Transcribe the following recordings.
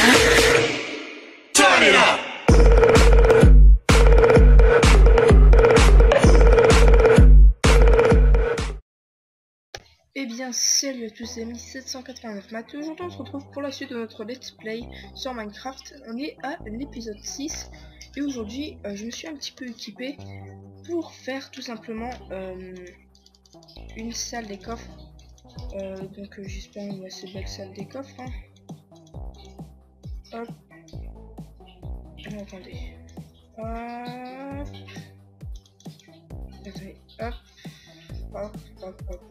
Turn it up. Eh bien salut à tous les amis, 789 Mathieu. Aujourd'hui on se retrouve pour la suite de notre let's play sur Minecraft. On est à l'épisode 6 et aujourd'hui je me suis un petit peu équipé pour faire tout simplement une salle des coffres. Donc j'espère une assez belle salle des coffres, hein. Hop. Oh, attendez. Hop. Attendez. Hop. Hop. Hop. Hop.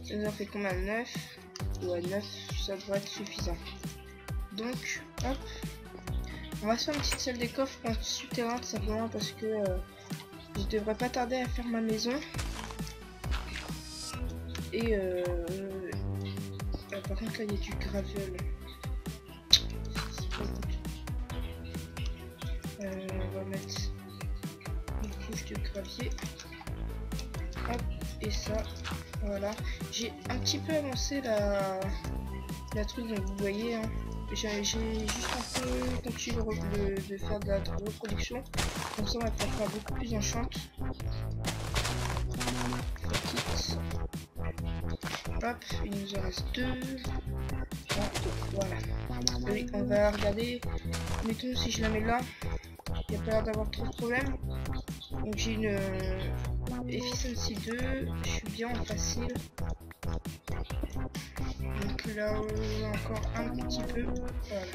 Ça nous en fait combien? 9. Ouais, 9, ça devrait être suffisant. Donc, hop. On va se faire une petite salle des coffres en souterrain, tout simplement parce que je devrais pas tarder à faire ma maison. Et par contre, là, il y a du gravel. On va mettre une couche de gravier. Hop, et ça. Voilà, j'ai un petit peu avancé la truc, donc vous voyez, hein. J'ai juste un peu continué de faire de la reproduction, comme ça on va pouvoir faire beaucoup plus enchant. Hop, il nous en reste 2. Voilà. Oui, on va regarder, mettons si je la mets là, il n'y a pas l'air d'avoir trop de problèmes. Donc j'ai une efficiency 2, je suis bien en facile. Donc là encore un petit peu, voilà.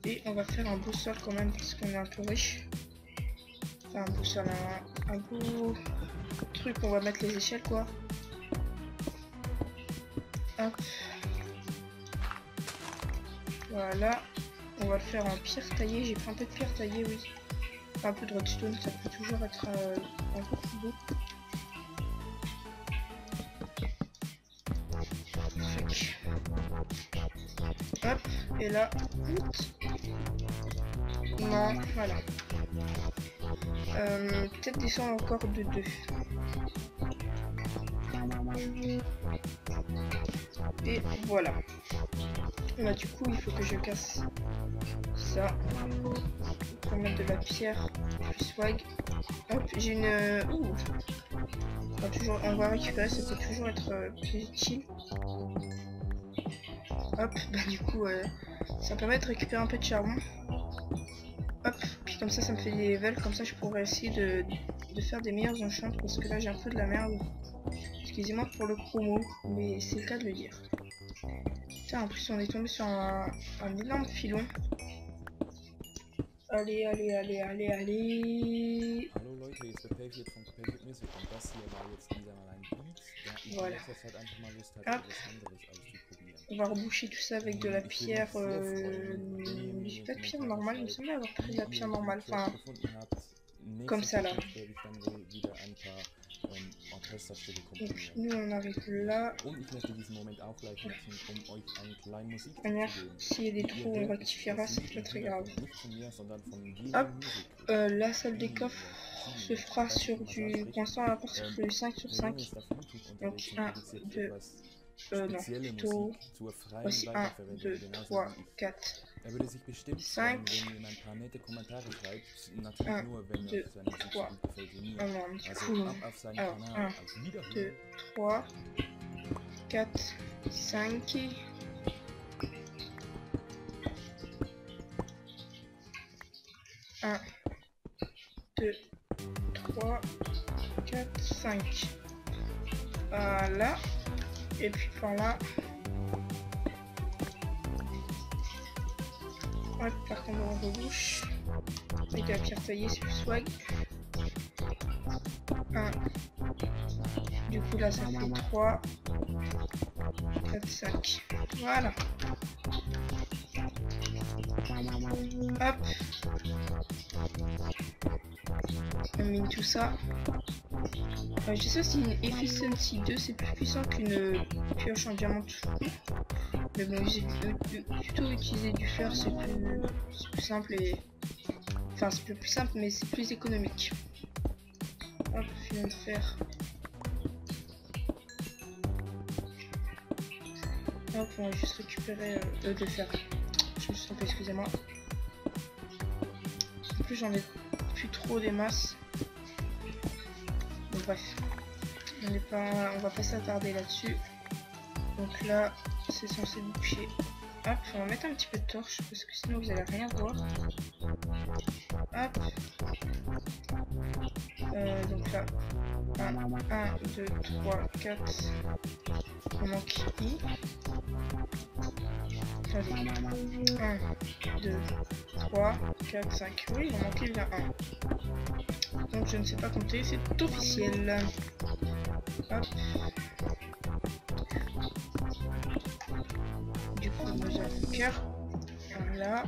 Et on va faire un beau sol quand même parce qu'on est un peu riche. Enfin un beau sol, un beau truc, on va mettre les échelles quoi. Hop. Voilà. On va le faire en pierre taillée, j'ai pris un peu de pierre taillée, oui. Un peu de redstone, ça peut toujours être encore plus beau. Hop, et là, non, voilà. Peut-être descendre encore de 2. Et voilà. Là, du coup, il faut que je casse ça pour mettre de la pierre plus swag. Hop, j'ai une... on va récupérer, ça peut toujours être plus utile. Hop, bah du coup, ça permet de récupérer un peu de charbon. Hop, puis comme ça me fait des levels, comme ça je pourrais essayer de faire des meilleurs enchants, parce que là j'ai un peu de la merde. Excusez-moi pour le promo, mais c'est le cas de le dire. Putain, en plus on est tombé sur un énorme filon. Allez, allez, allez, allez, allez. Hallo Leute, hier ist der Paved von Paved Music und das hier war jetzt wieder mal ein Beat, der ich in letzter Zeit einfach mal Lust hatte, etwas anderes auszuprobieren. On va reboucher tout ça avec de la pierre, j'ai pas de pierre normale, il me semble avoir pris de la pierre normale, enfin, comme ça là. Donc nous on arrive là. S'il y a des trous on rectifiera, c'est pas très grave. Hop, la salle des coffres se fera sur du... Pour l'instant on va partir sur du 5 sur 5. Donc 1, 2... non, plutôt... Voici 1, 2, 3, 4... 5 1, 2, 3 oh non, du coup, alors 1, 2, 3 4, 5 1, 2, 3, 4, 5 voilà, et puis par là. Ouais, par contre on rebouche avec la pierre taillée, c'est plus swag. 1, du coup là ça fait 3, 4, 5, voilà. Hop, on mine tout ça. Je sais si une efficiency 2 c'est plus puissant qu'une pioche en diamant, mais bon, j'ai plutôt utilisé du fer, c'est plus simple et... Enfin, c'est plus simple, mais c'est plus économique. Hop, filon de fer. Hop, on va juste récupérer de fer. Je me suis trompé, excusez-moi. En plus, j'en ai plus trop des masses. Bon, bref. On va pas s'attarder là-dessus. Donc là, c'est censé boucher. Hop, on va mettre un petit peu de torche parce que sinon vous allez rien voir. Hop. Donc là, 1, 2, 3, 4. On manque I. Attendez. 1, 2, 3, 4, 5. Oui, il en manquait bien 1. Donc je ne sais pas compter, c'est officiel. Hop. Du coup, nous avons le cœur. Voilà.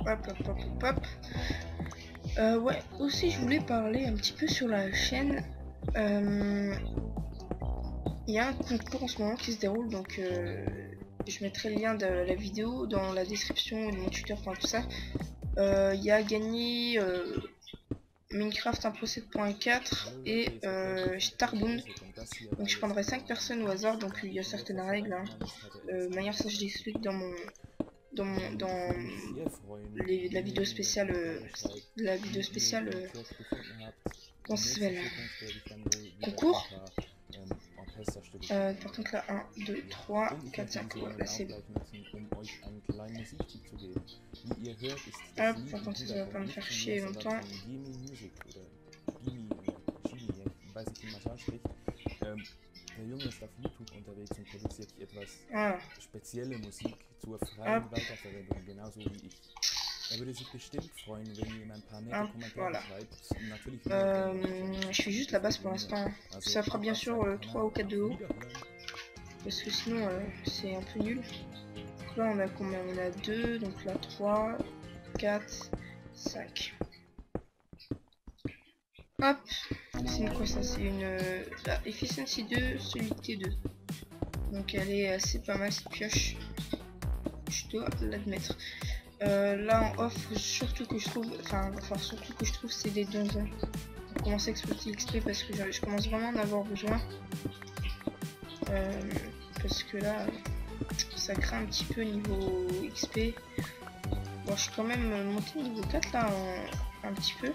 Hop, hop, hop, hop, hop. Ouais, aussi je voulais parler un petit peu sur la chaîne. Il y a un concours en ce moment qui se déroule, donc je mettrai le lien de la vidéo dans la description de mon tuteur, enfin tout ça. Il y a gagné Minecraft 1.7.4 et Starbound. Donc je prendrai 5 personnes au hasard, donc il y a certaines règles. Hein. De manière, ça je l'explique dans la vidéo spéciale comment ça s'appelle, concours. Par contre là 1, 2, 3, 4, 5, là c'est bon. Hop, par contre ça va pas me faire chier longtemps. Der Junge ist auf YouTube unterwegs und produziert etwas spezielle Musik zur freien Weiterverwendung, genauso wie ich. Würde sich bestimmt freuen, wenn jemand ein paar nette Kommentare schreibt. Natürlich je fais juste la basse pour l'instant. Ça fera bien sûr 3 ou 4 de haut. Parce que sinon c'est un peu nul. Donc là on a combien? On a 2, donc là 3, 4, 5. Hop, c'est quoi ça? C'est une Efficiency 2, Solidité 2. Donc elle est assez pas mal cette pioche. Je dois l'admettre. Là en off, surtout que je trouve, c'est des donjons. Pour commencer à exploiter XP parce que je commence vraiment à en avoir besoin. Parce que là, ça craint un petit peu niveau XP. Bon, je suis quand même monté niveau 4 là, un petit peu.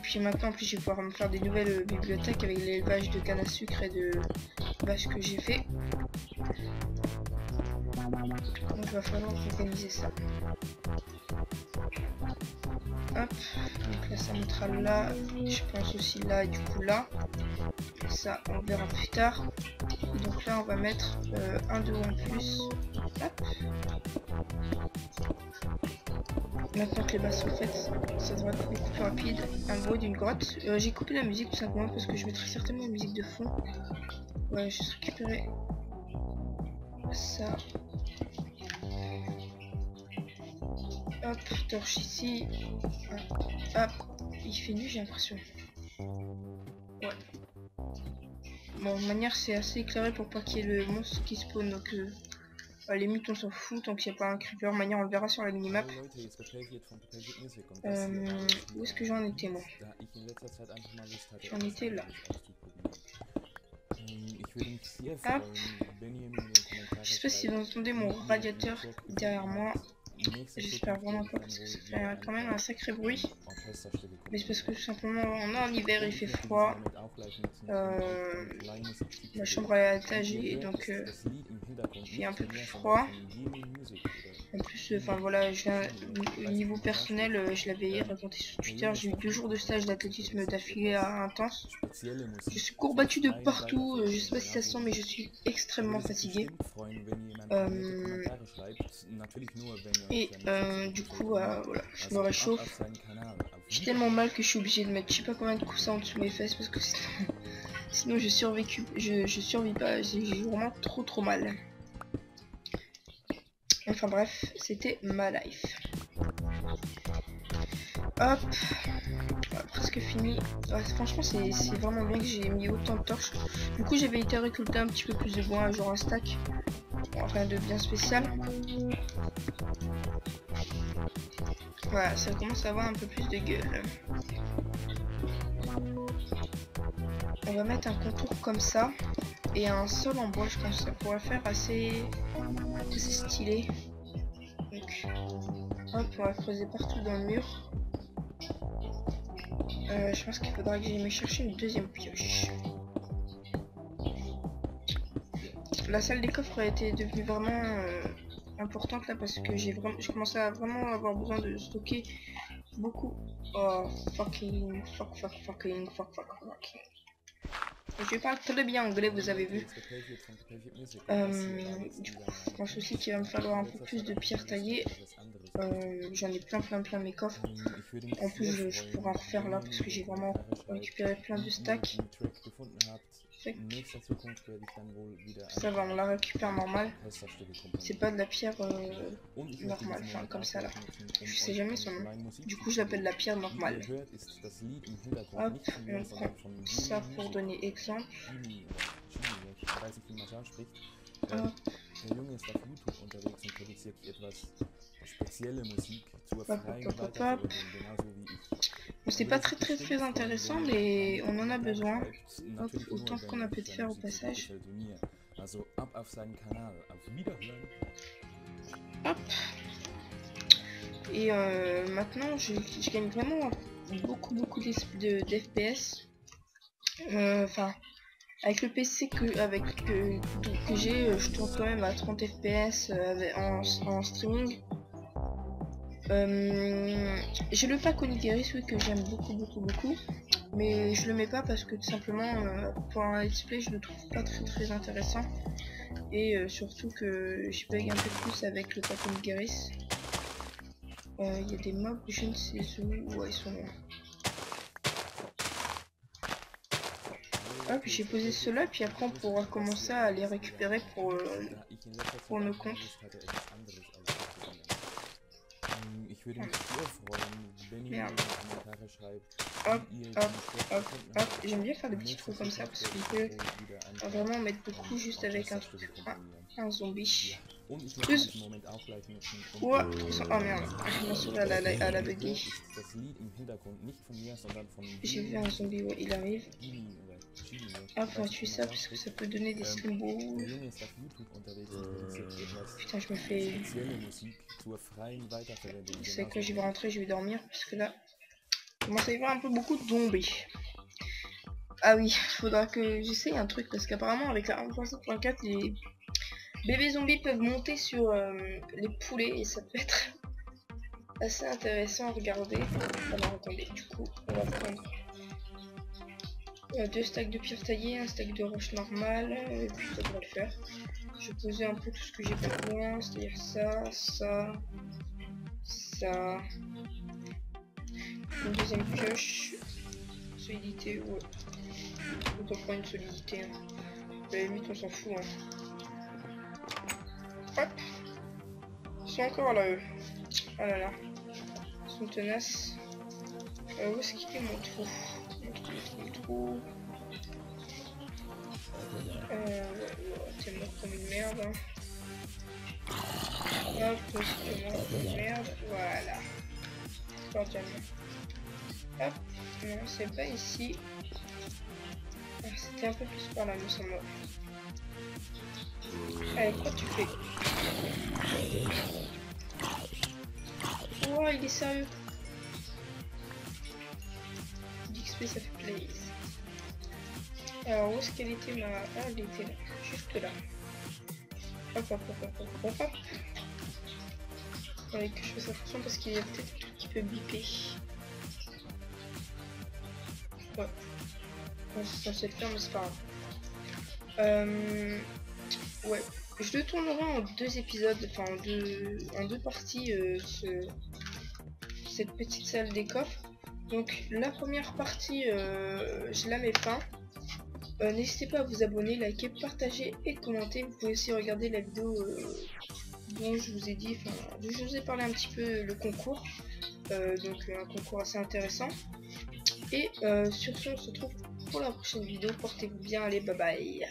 Puis maintenant en plus je vais pouvoir me faire des nouvelles bibliothèques avec l'élevage de canne à sucre et de vaches que j'ai fait. Donc il va falloir organiser ça. Hop, donc là ça montrera là, je pense aussi là et du coup là. Ça on verra plus tard. Et donc là on va mettre un de haut en plus. Hop. Maintenant que les bases sont faites, ça devrait être beaucoup plus rapide. Un bruit d'une grotte. J'ai coupé la musique tout simplement parce que je mettrai certainement une musique de fond. Ouais, je vais récupérer ça. Hop, torche ici. Hop, il fait nu, j'ai l'impression. Ouais. Bon, de manière, c'est assez éclairé pour pas qu'il y ait le monstre qui spawn. Donc, les mutes, on s'en fout tant qu'il n'y a pas un creeper. De manière, on le verra sur la minimap. Où est-ce que j'en étais, moi? J'en étais là. Hop. Je sais pas si vous entendez mon radiateur derrière moi. J'espère vraiment pas parce que ça fait quand même un sacré bruit. Mais c'est parce que tout simplement on est en hiver, il fait froid. Ma chambre est à l'étage et donc il fait un peu plus froid. En plus, enfin voilà, au niveau personnel, je l'avais raconté sur Twitter, j'ai eu 2 jours de stage d'athlétisme d'affilée intense. Je suis courbattu de partout, je sais pas si ça se sent, mais je suis extrêmement fatigué. Et du coup, voilà, je me réchauffe. J'ai tellement mal que je suis obligé de mettre je sais pas combien de coussins en dessous de mes fesses parce que sinon je survis pas, j'ai vraiment trop mal. Enfin bref, c'était ma life. Hop, voilà, presque fini. Ouais, franchement c'est vraiment bien que j'ai mis autant de torches. Du coup j'avais été récolter un petit peu plus de bois, genre un stack. Bon, rien de bien spécial. Voilà, ça commence à avoir un peu plus de gueule. On va mettre un contour comme ça et un sol en bois, je pense que ça pourrait faire assez stylé. Donc hop, on va creuser partout dans le mur. Je pense qu'il faudra que j'aille me chercher une deuxième pioche. La salle des coffres a été devenue vraiment importante là parce que je commençais à vraiment avoir besoin de stocker beaucoup. Oh fucking fucking. Je parle très bien anglais, vous avez vu. Du coup, je pense aussi qu'il va me falloir un peu plus de pierres taillées. J'en ai plein mes coffres. En plus, je pourrais en refaire là parce que j'ai vraiment récupéré plein de stacks. Ça va, on la récupère normal. C'est pas de la pierre normale, enfin comme ça là. Je sais jamais son nom. Du coup, je l'appelle la pierre normale. Hop, on prend ça pour donner exemple. C'est pas très intéressant, mais on en a besoin. Hop, autant qu'on a pu de faire au passage. Hop. Et maintenant, je gagne vraiment beaucoup d'FPS. Enfin, avec le PC que j'ai, je tourne quand même à 30 FPS en streaming. J'ai le pack Onigiris, oui, que j'aime beaucoup, mais je le mets pas parce que tout simplement pour un let's play je le trouve pas très intéressant, et surtout que je bug un peu plus avec le pack Onigiris. Il y a des mobs, je ne sais où ils sont. Hop, j'ai posé cela, puis après on pourra commencer à les récupérer pour nos comptes. Merde. Hop. J'aime bien faire des petits trous comme ça parce qu'on peut vraiment mettre beaucoup juste avec un zombie. Plus. Oh merde, je m'en souviens à la buggy. J'ai vu un zombie, ouais, il arrive. Hop, on va tuer ça parce que ça peut donner des slimballs. Putain, je me fais. C'est que je vais rentrer, je vais dormir parce que là, il commence à y avoir un peu beaucoup de zombies. Ah oui, faudra que j'essaye un truc parce qu'apparemment avec la 1.7.4 les bébés zombies peuvent monter sur les poulets et ça peut être assez intéressant à regarder. Alors attendez, du coup on va prendre 2 stacks de pierre taillée, un stack de roche normale, et puis ça devrait le faire. Je vais poser un peu tout ce que j'ai besoin, c'est-à-dire ça. Une deuxième pioche. Solidité, ouais. Autant prendre une solidité. Hein. À la limite, on s'en fout. Hein. Hop. Ils sont encore là, eux. Ah là là. Ils sont tenaces. Où est-ce qu'il est mon trou? T'es mort comme une merde. Hop, t'es mort comme une merde. Voilà. Cordialement. Hop. Non, c'est pas ici. C'était un peu plus par là, me semble. Allez, quoi tu fais? Oh, il est sérieux. d'XP, ça fait plaisir. Alors, où est-ce qu'elle était ma... Ah, elle était là. Juste là. Hop. Faudrait que je fasse attention parce qu'il y a peut-être un truc qui peut biper. Ouais. Bon, c'est censé le faire, mais c'est pas grave. Ouais. Je le tournerai en 2 épisodes, enfin en deux parties, cette petite salle des coffres. Donc la première partie, je la mets fin. N'hésitez pas à vous abonner, liker, partager et commenter. Vous pouvez aussi regarder la vidéo dont je vous ai dit, enfin je vous ai parlé un petit peu le concours. Donc un concours assez intéressant. Et sur ce, on se retrouve pour la prochaine vidéo. Portez-vous bien, allez, bye bye.